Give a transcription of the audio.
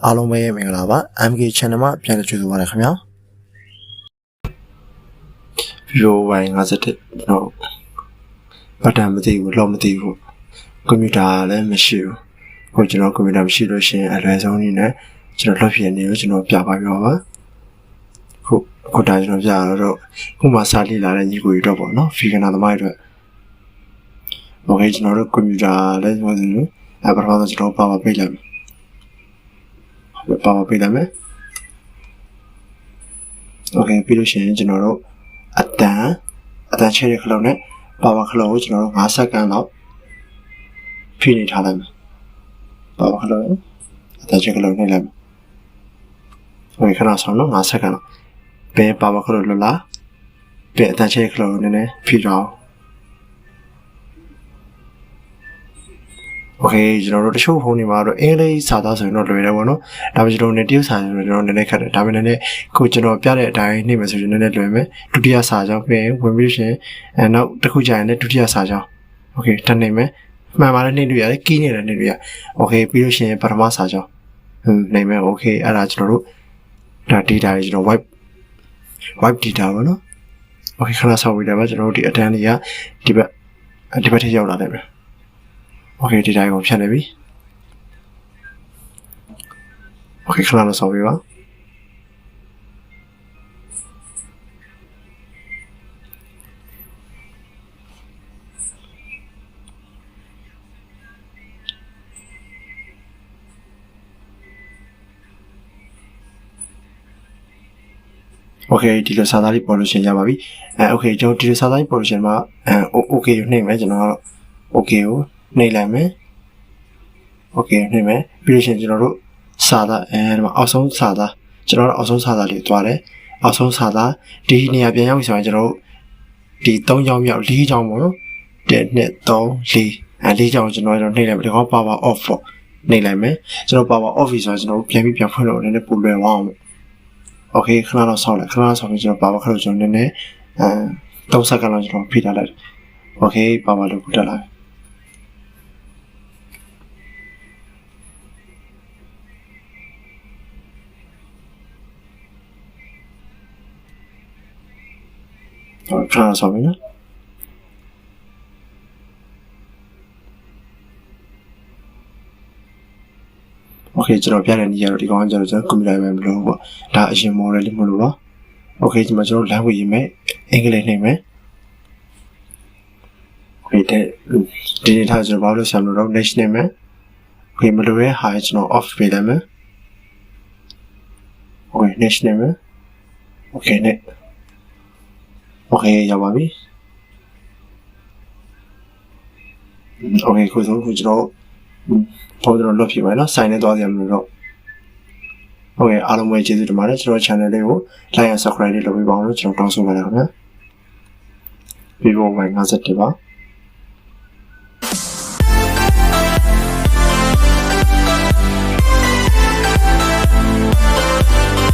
အားလုံးပဲမင်္ဂလာပါ MK channel မှာပြန်လည်ကြိုဆိုပါရခင်ဗျာ Vivo Y51 ကျွန်တော်ဘတ်တန်မသိဘူးလော့မသိဘူးကွန်ပျူတာလည်းမရှိဘူးဟိုကျွန်တော်ကွန်ပျူတာမရှိလို့ရှိရင်အလွယ်ဆုံးနည်းနဲ့ကျွန်တော်လှည့်ဖြစ်နေလို့ကျွန်တော်ပြပါပြပါခုဒါကျွန်တော်ပြရတော့ခုမှစာလေ့လာတဲ့ညီကိုတွေတော့ပေါ့နော်ဖီဂနာသမားတွေအတွက်โอเคကျွန်တော်တို့ကွန်ပျူတာလည်းပြောနေလို့ပထမဆုံးကျွန်တော်ပါပေးလိုက်မယ် โอเคပြီးလို့ရှိရင်ကျွန်တော်တို့အတန်ချဲတဲ့ခလုံးနဲ့ပါဝါခလုံးကိုကျွန်တော်တို့5စက္ကန့်လောက်ဖိနေထားလိုက်မယ်ပါဝါခလုံးအတန်ချဲခလုံးနဲ့လိုက်မယ်โอเคခဏဆောင်တော့5စက္ကန့်လောက်ဘယ်ပါဝါခလုံးလွတ်လာဘယ်အတန်ချဲခလုံးနည်းနည်းဖိတော့โอเคကျွန်တော်တို့တချို့ဖုန်းတွေမှာတော့အင်္ဂလိပ်စာသားဆိုရင်တော့လွယ်တယ်ပေါ့နော်ဒါပေမဲ့ကျွန်တော်နဲ့တရုတ်စာဆိုရင်တော့နည်းနည်းခက်တယ်ဒါပေမဲ့လည်းခုကျွန်တော်ပြတဲ့အတိုင်းနှိမ့်မယ်ဆိုရင်နည်းနည်းလွယ်မယ်ဒုတိယစာကြောင်းပြင်ဝင်ပြီးရှင်နောက်တစ်ခုကြာရင်လည်းဒုတိယစာကြောင်းโอเคတက်နေမယ်မှန်ပါတယ်နှိမ့်လို့ရတယ်ကီးနေတယ်နှိမ့်လို့ရโอเคပြီးလို့ရှင်ပထမစာကြောင်းနှိမ့်မယ်โอเคအဲ့ဒါကျွန်တော်တို့ဒါ data တွေကျွန်တော် wipe data ပေါ့နော်โอเคခဏဆောက်ပြီးတယ်ပါကျွန်တော်တို့ဒီအတန်းတွေကဒီဘက်ထိရောက်လာတယ်ပဲโอเคဒီတိုင်းကိုဖြတ်နေပြီโอเคခဏလောက်ဆောက်ပြီးပါโอเคဒီလိုစာသားလေးပေါ်လို့ရှင်ရပါပြီโอเคကျွန်တော်ဒီလိုစာသားလေးပေါ်လို့ရှင်မှာโอเคကိုနှိမ့်မယ်ကျွန်တော်ကတော့โอเคကိုနှိမ့်လိုက်မယ်โอเคနှိမ့်မယ်ပြီးလို့ရှိရင်ကျွန်တော်တို့စာသားဒီမှာအောက်ဆုံးစာသားကျွန်တော်တို့အောက်ဆုံးစာသားလေးတွားတယ်အောက်ဆုံးစာသားဒီနေရာပြန်ရောက်ပြီဆိုရင်ကျွန်တော်တို့ဒီ3ကြောင်းမြောက်4ကြောင်းပေါ့နော်1 2 3 4 4ကြောင်းကျွန်တော်တို့နှိမ့်လိုက်ပြီဒီကောင် power off ပေါ့နှိမ့်လိုက်မယ်ကျွန်တော် power off ဆိုရင်ကျွန်တော်တို့ပြန်ဖွင့်လို့နည်းနည်းပိုလွယ်သွားအောင်โอเคခဏတော့ဆောက်လိုက်ခဏဆောက်ပြီးကျွန်တော် power ခလို့ကျွန်တော်နည်းနည်း3စက္ကန့်လောက်ကျွန်တော်ဖိထားလိုက်โอเค power လို့ပို့တက်လာခဏဆောက်ပြီနော်โอเคကျွန်တော်ပြတဲ့နေရာတော့ဒီကောင်ကကျွန်တော်ကွန်ပျူတာပဲမလို့ပေါ့ဒါအရင် model လေးမလို့ပါโอเคကျွန်တော် language ရေးမယ်အင်္ဂလိပ်နှိမ့်မယ်โอเคဒီနေ့ထားကျွန်တော်ဘာလို့ဆရာမလို့တော့ next နှိမ့်မယ်โอเคမလို့ရဲဟာကျွန်တော် off ပေးလိုက်မယ်โอเค next နှိမ့်မယ်โอเค nextโอเคရပါပြီโอเคခုဆုံးကျွန်တော်ပေါ်တော့လွတ်ပြပါနော်ဆိုင်နဲ့သွားကြမလို့တော့โอเคအားလုံးပဲကျေးဇူးတင်ပါတယ်ကျွန်တော် channel လေးကို like and subscribe လုပ်ပေးပါအောင်လို့ကျွန်တော်တောင်းဆိုပါတယ်ခင်ဗျာ Vivo Y51 ပါ